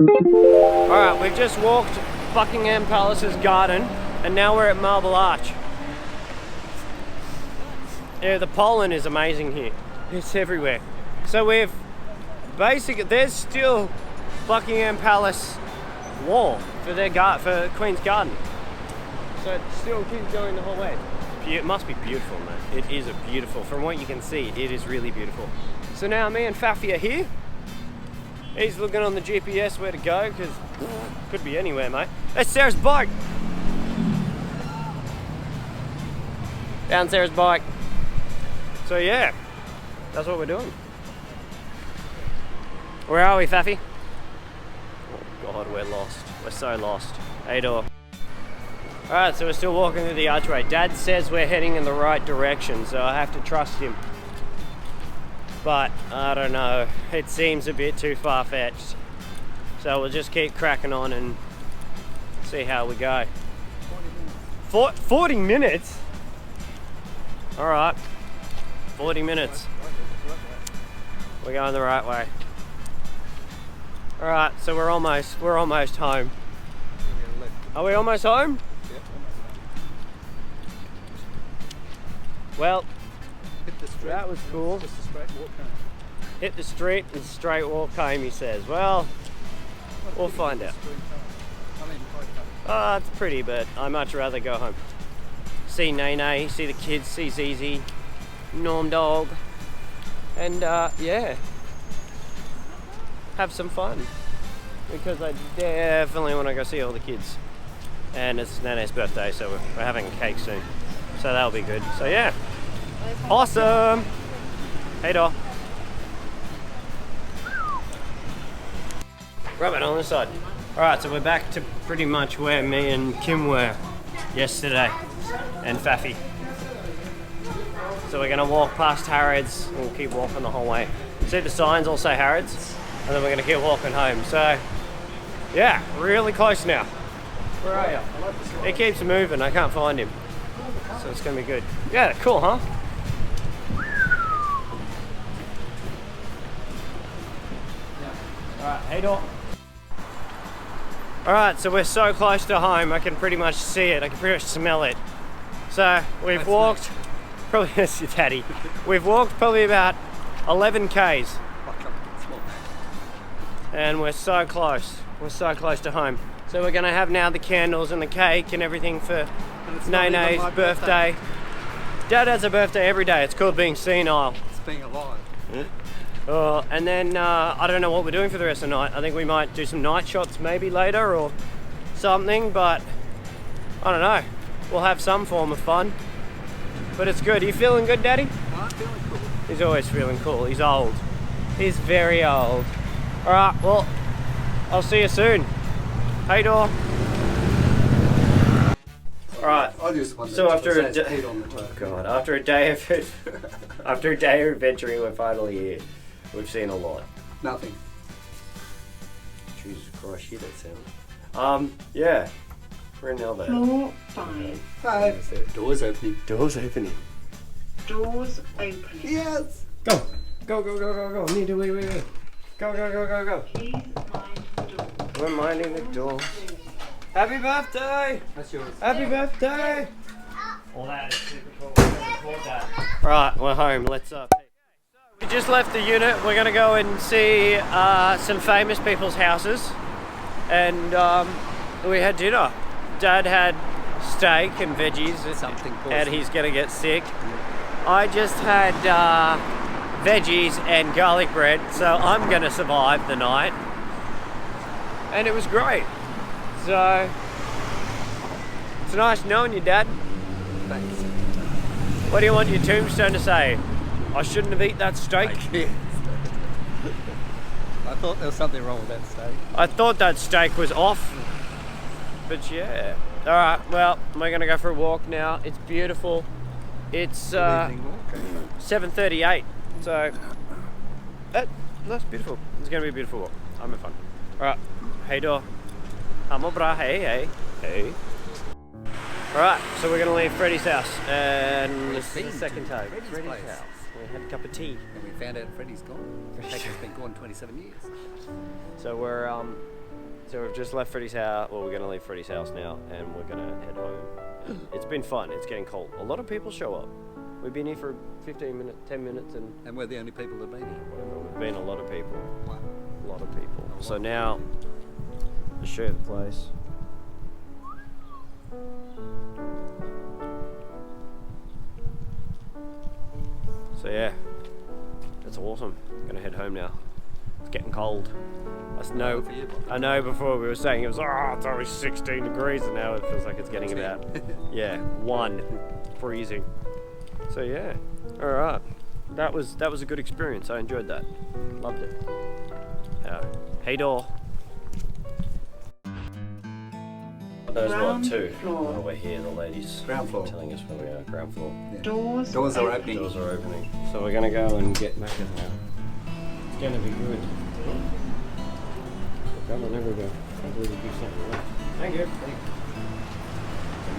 Alright, we've just walked Buckingham Palace's garden and now we're at Marble Arch. Yeah, the pollen is amazing here. It's everywhere. So we've basically, there's still Buckingham Palace wall for their for Queen's Garden. So it still keeps going the whole way. It must be beautiful, man. It is beautiful. From what you can see, it is really beautiful. So now me and Faffy are here. He's looking on the GPS where to go, because could be anywhere, mate. That's Sarah's bike. Down Sarah's bike. So yeah, that's what we're doing. Where are we, Faffy? Oh God, we're lost. We're so lost. Hey, door. Alright, so we're still walking through the archway. Dad says we're heading in the right direction, so I have to trust him. But I don't know, it seems a bit too far-fetched. So we'll just keep cracking on and see how we go. 40 minutes? Alright, 40 minutes. We're going the right way. Alright, so we're almost home. Are we almost home? Well, hit the street. That was cool. Just a straight walk home. Hit the street and straight walk home, he says. Well, we'll find out. Oh, it's pretty, but I'd much rather go home. See Nene, see the kids, see Zizi, Norm Dog, and yeah, have some fun. Because I definitely want to go see all the kids. And it's Nene's birthday, so we're having a cake soon. So that'll be good. So yeah, awesome. Hey, doll. Right on this side. Alright, so we're back to pretty much where me and Kim were yesterday, and Faffy. So we're gonna walk past Harrods and we'll keep walking the whole way. See the signs all say Harrods, and then we're gonna keep walking home. So yeah, really close now. Where are you? He keeps moving, I can't find him. So it's gonna be good. Yeah, cool, huh? Alright, hey doll. Alright, so we're so close to home, I can pretty much see it, I can pretty much smell it. So we've walked, probably, that's your daddy. We've walked probably about 11 Ks. And we're so close to home. So we're gonna have now the candles and the cake and everything for Nene's birthday. Dad has a birthday every day, it's called being senile. It's being alive. And then I don't know what we're doing for the rest of the night. I think we might do some night shots maybe later or something, but I don't know. We'll have some form of fun. But it's good. Are you feeling good, Daddy? I'm feeling cool. He's always feeling cool. He's old. He's very old. Alright, well, I'll see you soon. Hey, door. Alright, so after a day, oh God, after a day of adventuring, we're finally here. We've seen a lot. Nothing. Jesus Christ, hear that sound. Yeah, we're in there. Floor 5. Hi. Doors opening. Doors opening. Doors opening. Yes. Go. Go, go, go, go, go. Need to wait. Go, go, go, go, go. Please mind the door. We're minding the door. Happy birthday! That's yours. Happy birthday! All that is super cool. Right, we're home. Let's we just left the unit. We're gonna go and see some famous people's houses, and we had dinner. Dad had steak and veggies, and he's gonna get sick. I just had veggies and garlic bread, so I'm gonna survive the night, and it was great. So, it's nice knowing you, Dad. Thanks. What do you want your tombstone to say? I shouldn't have eaten that steak. I thought there was something wrong with that steak. I thought that steak was off. But yeah. Alright, well, we're going to go for a walk now. It's beautiful. It's 7:38. So, that's beautiful. It's going to be a beautiful walk. I'm having fun. Alright, hey door. Hamo bra, hey. Alright, so we're going to leave Freddie's house, and this is the second time. Freddie's house. We had a cup of tea. And we found out Freddie's gone. It's been gone 27 years. So we're So we've just left Freddie's house. Well, we're going to leave Freddie's house now, and we're going to head home. It's been fun. It's getting cold. A lot of people show up. We've been here for 15 minutes, 10 minutes, and we're the only people that have been here. whatever. We've been a lot of people. Wow. A lot of people. So now, to show you the place. So yeah, that's awesome. I'm gonna head home now. It's getting cold. I know before we were saying it was, it's only 16 degrees, and now it feels like it's getting about, 1, freezing. So yeah, all right. That was a good experience. I enjoyed that. Loved it. Hey door. Those what two? Oh, we're here. The ladies. Ground floor. Telling us where we are. Ground floor. Yeah. Doors are opening. Doors are opening. So we're gonna go and get Macca's now. It's gonna be good. Come on, there we go. Can't believe we do something right. Thank you.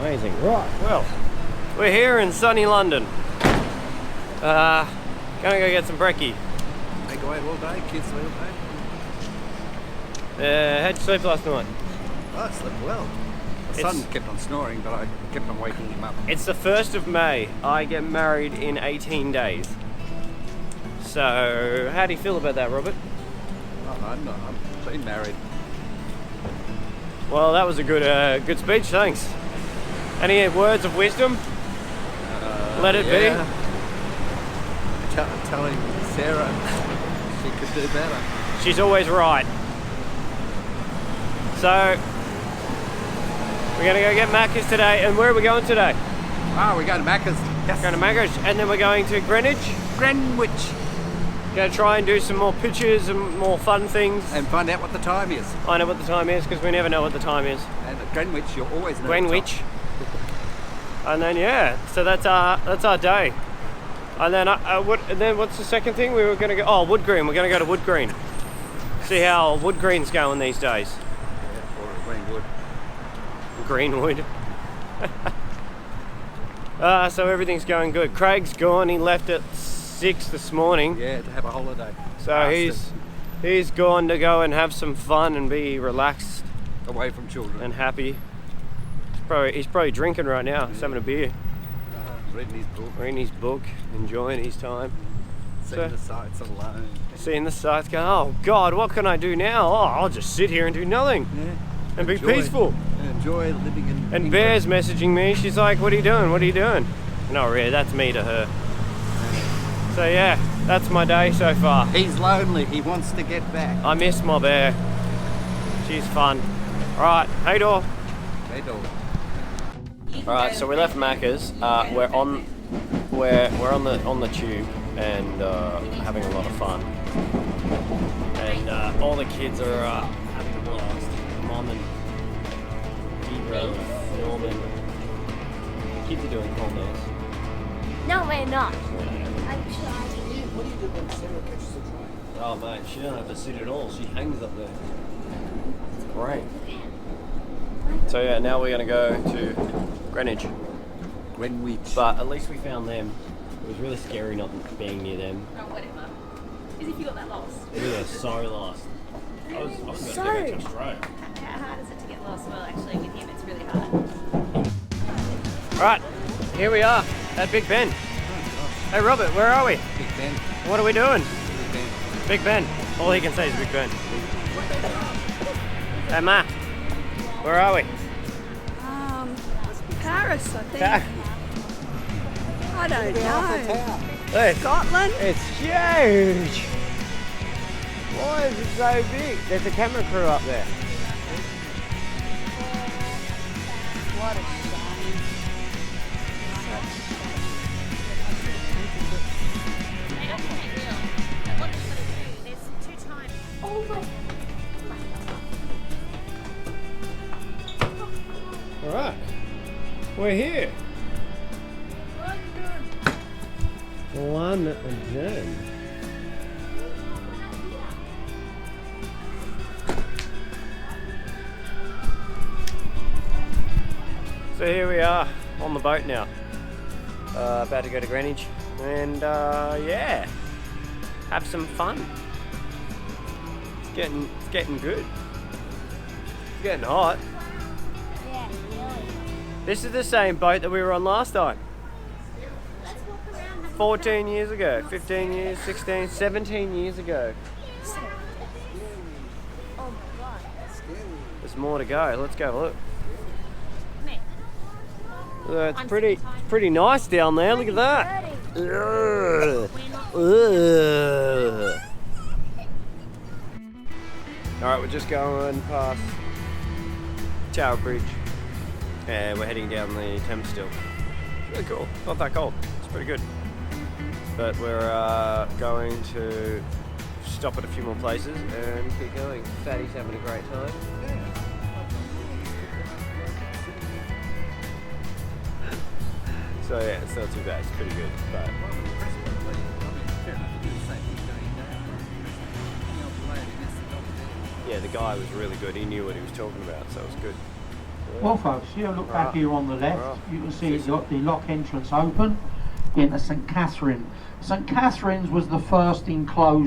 Amazing. Right. Well, we're here in sunny London. Gonna go get some brekkie. They go out all day, kids sleep all day. How'd you sleep last night? Oh, I slept well. My son kept on snoring, but I kept on waking him up. It's the 1st of May. I get married in 18 days. So, how do you feel about that, Robert? Oh, I'm been married. Well, that was a good speech, thanks. Any words of wisdom? Let it be. Telling Sarah she could do better. She's always right. So, we're going to go get Macca's today. And where are we going today? Oh, we're going to Macca's. Yes. Going to Macca's. And then we're going to Greenwich. Going to try and do some more pictures and more fun things. And find out what the time is. I know what the time is, because we never know what the time is. And at Greenwich, you'll always know Greenwich. And then, yeah, so that's our day. And then, what's the second thing? We were going to go, Wood Green. We're going to go to Wood Green. See how Wood Green's going these days. Yeah, or Greenwood. Greenwood. So everything's going good. Craig's gone. He left at 6 this morning. Yeah, to have a holiday. So he's gone to go and have some fun and be relaxed. Away from children. And happy. He's probably drinking right now. He's having a beer. Reading his book. Enjoying his time. Seeing the sights alone. Seeing the sights, going, oh God, what can I do now? Oh, I'll just sit here and do nothing. Yeah. And be peaceful. Enjoy living in And England. Bear's messaging me. She's like, what are you doing? What are you doing? Not really, that's me to her. So yeah, that's my day so far. He's lonely. He wants to get back. I miss my bear. She's fun. Alright, hey door. Hey, dog. Alright, so we left Macca's. We're on the tube and having a lot of fun. And all the kids are having a blast. Mom and Hebrew, Norman. Kids are doing cool nails. No, we're not. What do you do when Sarah catches a train? Oh mate, she doesn't have to sit at all. She hangs up there. It's great. So yeah, now we're gonna go to Greenwich. But at least we found them. It was really scary not being near them. Oh, whatever. As if you got that lost. We were so lost. I was going to go back to Australia. How hard is it to get lost? Well, actually, with him, it's really hard. Right, here we are at Big Ben. Hey Robert, where are we? Big Ben. What are we doing? Big Ben. Big Ben. All he can say is Big Ben. Hey Ma, where are we? Paris, I think. I don't know. Hey, Scotland? it's huge. Why is it so big? There's a camera crew up there. What a shame. All right, we're here. London. So here we are on the boat now, about to go to Greenwich, and yeah, have some fun. It's getting good. getting hot. Yeah, really. This is the same boat that we were on last time. Let's walk around. 14 years ago, 15 years, 16, 17 years ago. Oh my god. There's more to go. Let's go look. Mate. It's pretty nice down there. Look at that. Ugh. Ugh. Alright, we're just going past Tower Bridge and we're heading down the Thames still. It's really cool. Not that cold. It's pretty good. But we're going to stop at a few more places and keep going. Fatty's having a great time. So yeah, it's not too bad. It's pretty good. But yeah, the guy was really good. He knew what he was talking about, so it was good. Well folks, you look back here on the left, you can see it's got the lock entrance open into St Catherine. St Catherine's was the first enclosed